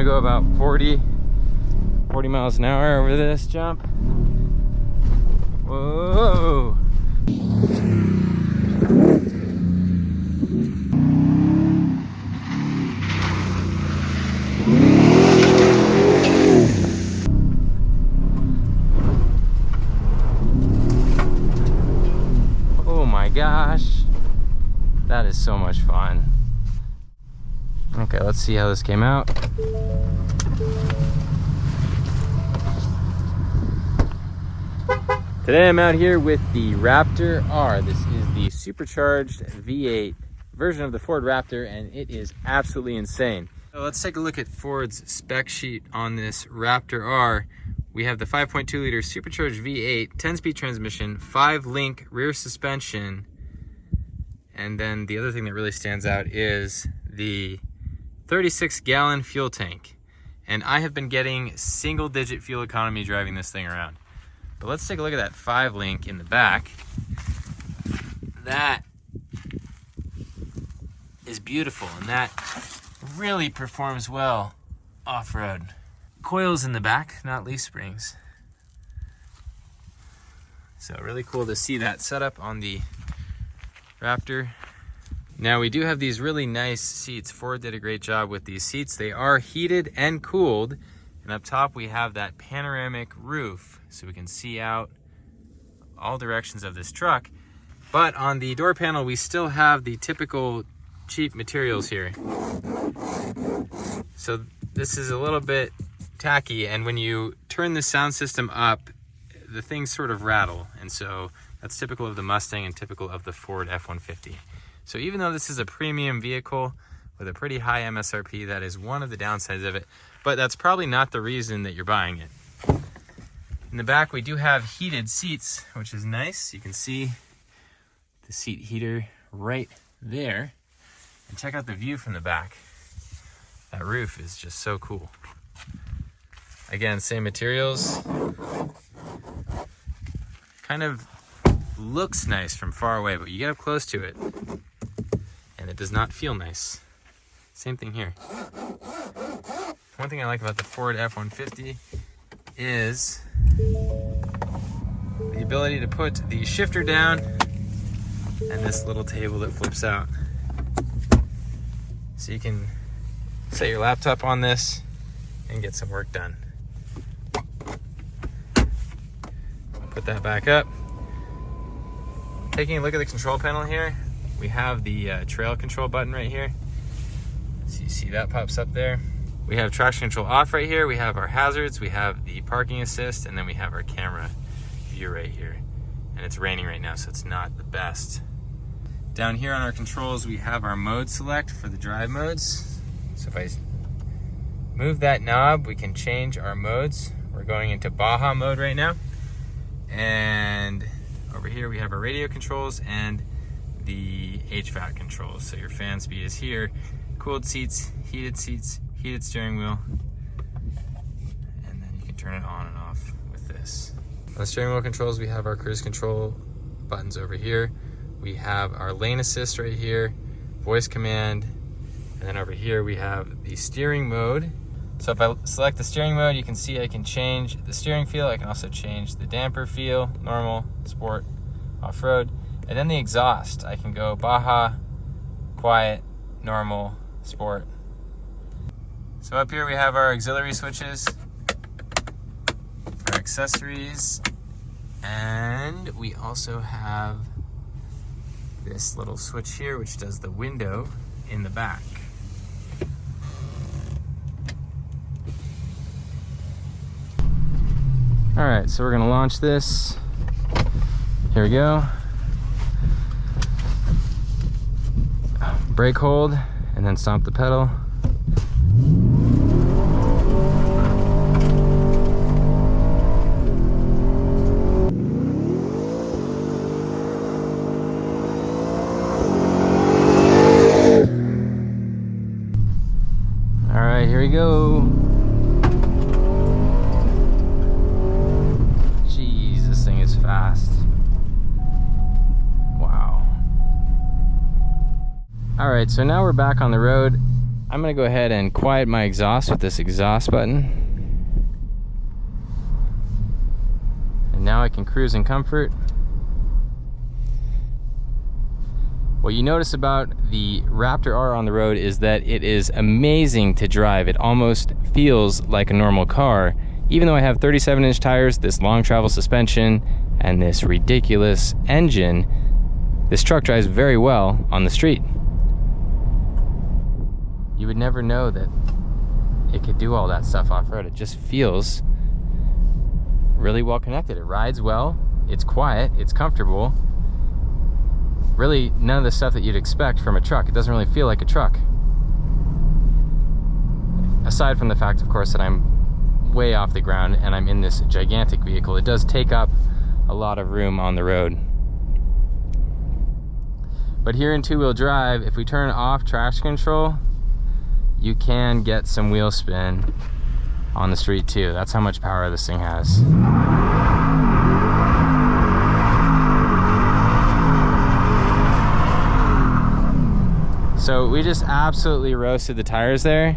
go about 40 miles an hour over this jump. Whoa! Oh my gosh, that is so much fun. Okay, let's see how this came out. Today I'm out here with the Raptor R. This is the supercharged V8 version of the Ford Raptor, and it is absolutely insane. So let's take a look at Ford's spec sheet on this Raptor R. We have the 5.2 liter supercharged V8, 10-speed transmission, 5-link rear suspension, and then the other thing that really stands out is the 36-gallon fuel tank. And I have been getting single-digit fuel economy driving this thing around. But let's take a look at that 5-link in the back. That is beautiful, and that really performs well off-road. Coils in the back, not leaf springs. So really cool to see that setup on the Raptor. Now we do have these really nice seats. Ford did a great job with these seats. They are heated and cooled. And up top we have that panoramic roof, so we can see out all directions of this truck. But on the door panel, we still have the typical cheap materials here. So this is a little bit tacky, and when you turn the sound system up, the things sort of rattle. And so that's typical of the Mustang and typical of the Ford F-150. So even though this is a premium vehicle with a pretty high MSRP, that is one of the downsides of it. But that's probably not the reason that you're buying it. In the back, we do have heated seats, which is nice. You can see the seat heater right there. And check out the view from the back. That roof is just so cool. Again, same materials. Kind of looks nice from far away, but you get up close to it, and it does not feel nice. Same thing here. One thing I like about the Ford F-150 is the ability to put the shifter down and this little table that flips out. So you can set your laptop on this and get some work done. Put that back up. Taking a look at the control panel here, we have the trail control button right here. So you see that pops up there. We have traction control off right here. We have our hazards, we have the parking assist, and then we have our camera view right here. And it's raining right now, so it's not the best. Down here on our controls, we have our mode select for the drive modes. So if I move that knob, we can change our modes. We're going into Baja mode right now. And over here we have our radio controls and the HVAC controls. So your fan speed is here. Cooled seats, heated steering wheel, and then you can turn it on and off with this. On the steering wheel controls, we have our cruise control buttons over here. We have our lane assist right here, voice command, and then over here we have the steering mode. So if I select the steering mode, you can see I can change the steering feel. I can also change the damper feel, normal, sport, off-road, and then the exhaust. I can go Baja, quiet, normal, sport. So up here we have our auxiliary switches for accessories, and we also have this little switch here which does the window in the back. Alright, so we're gonna launch this. Here we go. Brake hold and then stomp the pedal. Alright, here we go. Jeez, this thing is fast. Wow. Alright, so now we're back on the road, I'm gonna go ahead and quiet my exhaust with this exhaust button. And now I can cruise in comfort. What you notice about the Raptor R on the road is that it is amazing to drive. It almost feels like a normal car. Even though I have 37-inch tires, this long travel suspension, and this ridiculous engine, this truck drives very well on the street. You would never know that it could do all that stuff off-road. It just feels really well connected. It rides well, it's quiet, it's comfortable. Really none of the stuff that you'd expect from a truck. It doesn't really feel like a truck. Aside from the fact, of course, that I'm way off the ground and I'm in this gigantic vehicle, it does take up a lot of room on the road. But here in two-wheel drive, if we turn off traction control, you can get some wheel spin on the street too. That's how much power this thing has. So we just absolutely roasted the tires there.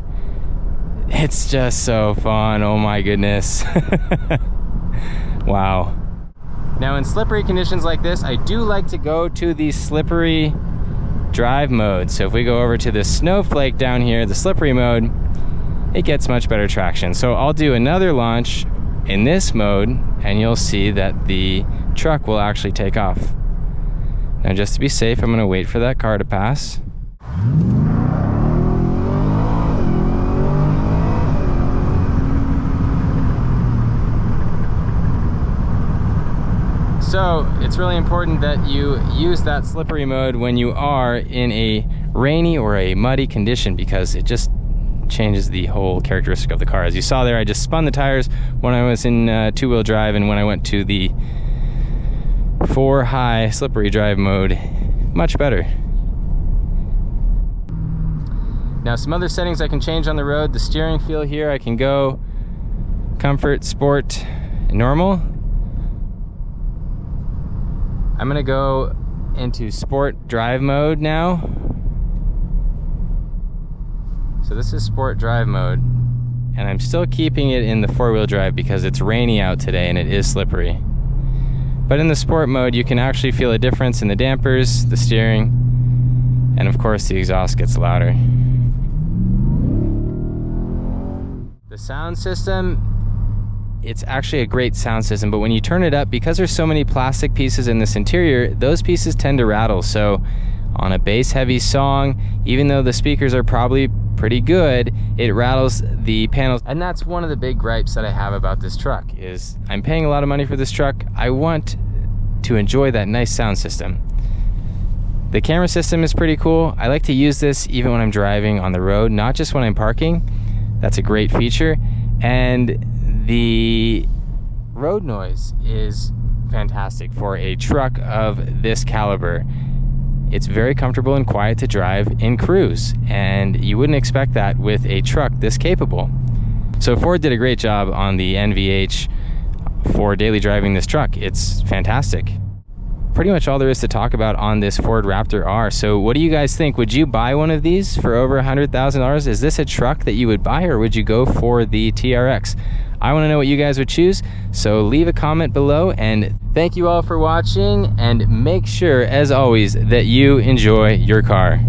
It's just so fun, oh my goodness. Wow. Now in slippery conditions like this, I do like to go to the slippery drive mode. So if we go over to the snowflake down here, the slippery mode, it gets much better traction. So I'll do another launch in this mode and you'll see that the truck will actually take off. Now just to be safe, I'm gonna wait for that car to pass. So it's really important that you use that slippery mode when you are in a rainy or a muddy condition, because it just changes the whole characteristic of the car. As you saw there, I just spun the tires when I was in two-wheel drive, and when I went to the 4 high slippery drive mode, much better. Now some other settings I can change on the road. The steering feel here, I can go comfort, sport, normal. I'm gonna go into sport drive mode now. So this is sport drive mode, and I'm still keeping it in the 4-wheel drive because it's rainy out today and it is slippery. But in the sport mode, you can actually feel a difference in the dampers, the steering, and of course the exhaust gets louder. The sound system, it's actually a great sound system, but when you turn it up, because there's so many plastic pieces in this interior, those pieces tend to rattle. So on a bass heavy song, even though the speakers are probably pretty good, it rattles the panels. And that's one of the big gripes that I have about this truck, is I'm paying a lot of money for this truck. I want to enjoy that nice sound system. The camera system is pretty cool. I like to use this even when I'm driving on the road, not just when I'm parking. That's a great feature. And the road noise is fantastic for a truck of this caliber. It's very comfortable and quiet to drive in cruise, and you wouldn't expect that with a truck this capable. So Ford did a great job on the NVH for daily driving this truck. It's fantastic. Pretty much all there is to talk about on this Ford Raptor R. So what do you guys think? Would you buy one of these for over $100,000? Is this a truck that you would buy, or would you go for the TRX? I want to know what you guys would choose, so leave a comment below, and thank you all for watching, and make sure, as always, that you enjoy your car.